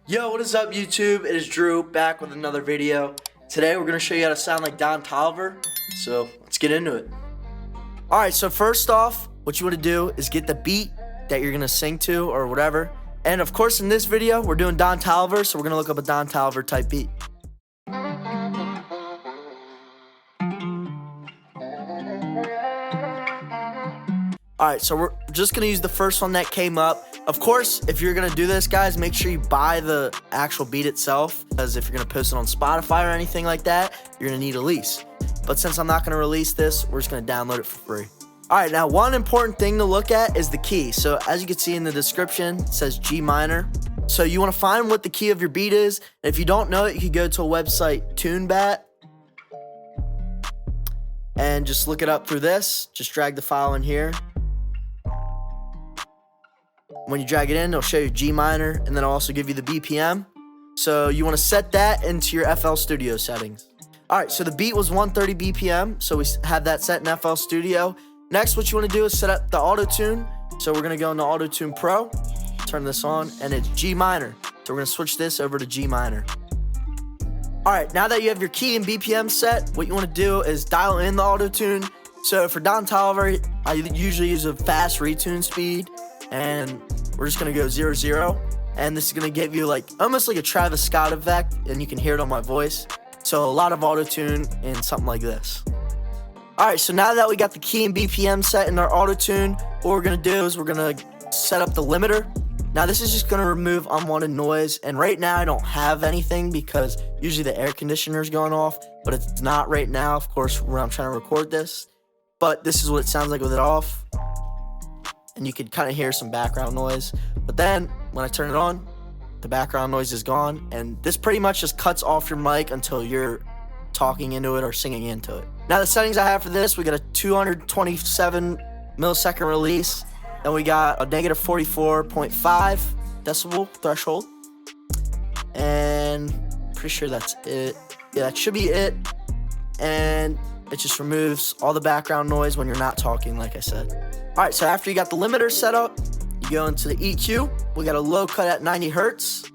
Yo, what is up YouTube? It is Drew back with another video. Today we're going to show you how to sound like Don Toliver, so let's get into it. Alright, so first off, what you want to do is get the beat that you're going to sing to or whatever. And of course in this video, we're doing Don Toliver, so we're going to look up a Don Toliver type beat. Alright, so we're just going to use the first one that came up. Of course, if you're going to do this, guys, make sure you buy the actual beat itself, because if you're going to post it on Spotify or anything like that, you're going to need a lease. But since I'm not going to release this, we're just going to download it for free. Alright, now one important thing to look at is the key. So as you can see in the description, it says G minor. So you want to find what the key of your beat is. And if you don't know it, you can go to a website, TuneBat, and just look it up through this. Just drag the file in here. When you drag it in, it'll show you G minor, and then it'll also give you the BPM. So you want to set that into your FL Studio settings. Alright, so the beat was 130 BPM, so we have that set in FL Studio. Next, what you want to do is set up the auto-tune. So we're going to go into Auto-Tune Pro, turn this on, and it's G minor. So we're going to switch this over to G minor. Alright, now that you have your key and BPM set, what you want to do is dial in the auto-tune. So for Don Toliver, I usually use a fast retune speed, and we're just going to go 0-0. And this is going to give you like almost like a Travis Scott effect, and you can hear it on my voice. So a lot of auto-tune and something like this. Alright, so now that we got the key and BPM set in our auto-tune, what we're going to do is we're going to set up the limiter. Now this is just going to remove unwanted noise, and right now I don't have anything because usually the air conditioner is going off, but it's not right now, of course, where I'm trying to record this. But this is what it sounds like with it off, and you can kind of hear some background noise. But then when I turn it on, the background noise is gone, and this pretty much just cuts off your mic until you're talking into it or singing into it. Now the settings I have for this, we got a 227 millisecond release, then we got a negative 44.5 decibel threshold, and pretty sure that's it. Yeah, that should be it. And it just removes all the background noise when you're not talking, like I said. Alright, so after you got the limiter set up, you go into the EQ. We got a low cut at 90 hertz.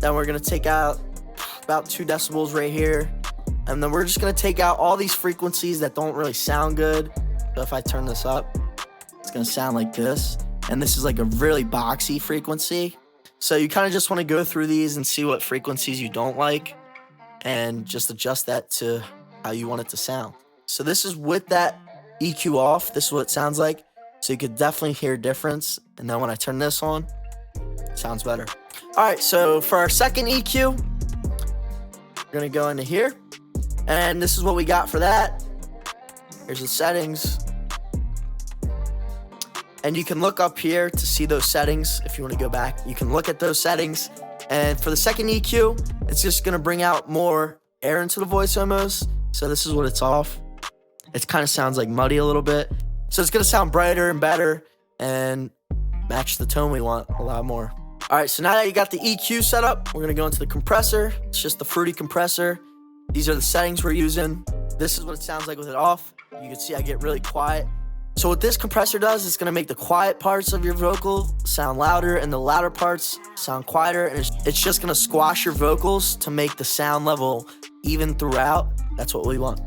Then we're going to take out about 2 decibels right here. And then we're just going to take out all these frequencies that don't really sound good. So if I turn this up, it's going to sound like this. And this is like a really boxy frequency. So you kind of just want to go through these and see what frequencies you don't like, and just adjust that to how you want it to sound. So this is with that EQ off. This is what it sounds like. So you could definitely hear a difference. And then when I turn this on, it sounds better. Alright, so for our second EQ, we're going to go into here. And this is what we got for that. Here's the settings. And you can look up here to see those settings. If you want to go back, you can look at those settings. And for the second EQ, it's just going to bring out more air into the voice almost. So this is what it's off. It kind of sounds like muddy a little bit. So it's going to sound brighter and better and match the tone we want a lot more. Alright, so now that you got the EQ set up, we're going to go into the compressor. It's just the fruity compressor. These are the settings we're using. This is what it sounds like with it off. You can see I get really quiet. So what this compressor does, it's going to make the quiet parts of your vocal sound louder and the louder parts sound quieter. And it's just going to squash your vocals to make the sound level even throughout. That's what we want.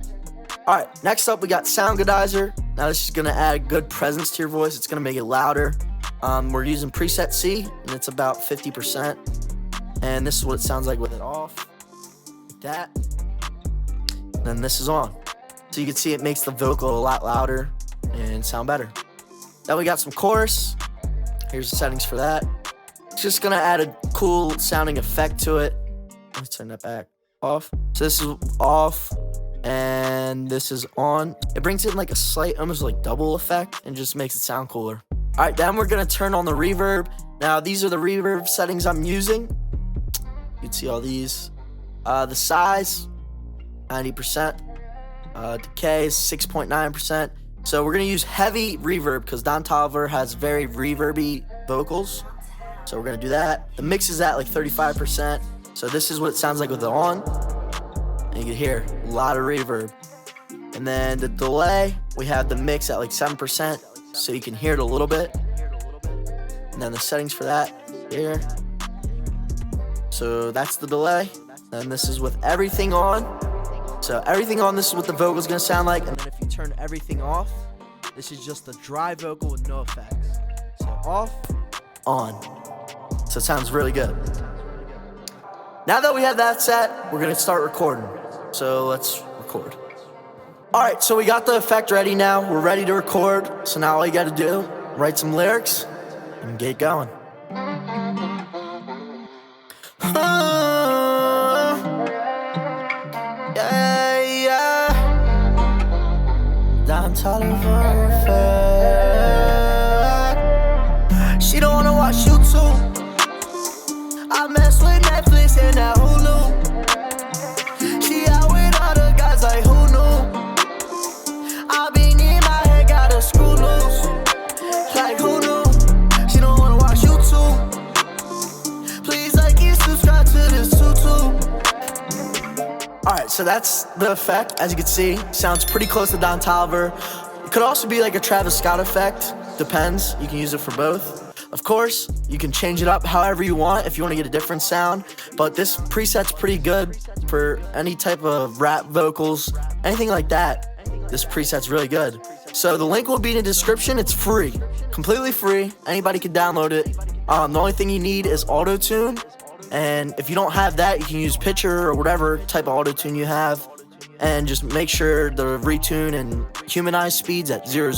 Alright, next up we got Sound Godizer. Now this is going to add good presence to your voice. It's going to make it louder. We're using preset C, and it's about 50%. And this is what it sounds like with it off. Like that. And then this is on. So you can see it makes the vocal a lot louder and sound better. Then we got some chorus. Here's the settings for that. It's just going to add a cool sounding effect to it. Let me turn that back off. So this is off. And this is on. It brings in like a slight, almost like double effect, and just makes it sound cooler. Alright, then we're going to turn on the reverb. Now these are the reverb settings I'm using. You can see all these. The size, 90%. Decay is 6.9%. So we're going to use heavy reverb because Don Toliver has very reverby vocals. So we're going to do that. The mix is at like 35%. So this is what it sounds like with it on. And you can hear a lot of reverb. And then the delay, we have the mix at like 7%, so you can hear it a little bit. And then the settings for that here. So that's the delay. And this is with everything on. So everything on, this is what the vocal is gonna sound like. And then if you turn everything off, this is just a dry vocal with no effects. So off, on. So it sounds really good. Now that we have that set, we're gonna start recording. So let's record. All right, so we got the effect ready now. We're ready to record. So now all you gotta do, write some lyrics and get going. Yeah. Down Toliver. She don't wanna watch YouTube. I mess with Netflix and that Hulu. She out with all the guys like who knew? I been in my head, got a screw loose. Like who knew? She don't wanna watch YouTube. Please like and subscribe to this tutu. Alright, so that's the effect. As you can see, sounds pretty close to Don Toliver. It could also be like a Travis Scott effect. Depends. You can use it for both. Of course, you can change it up however you want if you want to get a different sound. But this preset's pretty good for any type of rap vocals, anything like that. This preset's really good. So the link will be in the description. It's free, completely free. Anybody can download it. The only thing you need is auto-tune. And if you don't have that, you can use Pitcher or whatever type of auto-tune you have. And just make sure the retune and humanize speed's at 0,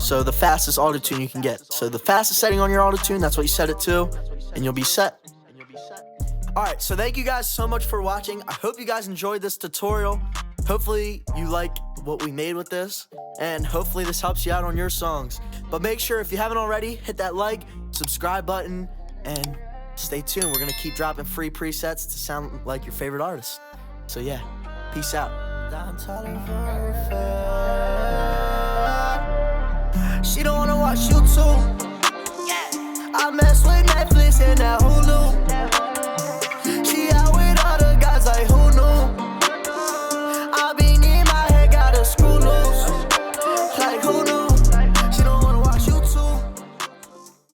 So the fastest auto-tune you can get. So the fastest setting on your auto-tune, that's what you set it to, and you'll be set. Alright, so thank you guys so much for watching. I hope you guys enjoyed this tutorial. Hopefully you like what we made with this, and hopefully this helps you out on your songs. But make sure, if you haven't already, hit that like, subscribe button, and stay tuned. We're gonna keep dropping free presets to sound like your favorite artist. So yeah, peace out. She don't wanna watch YouTube. I mess with Netflix and that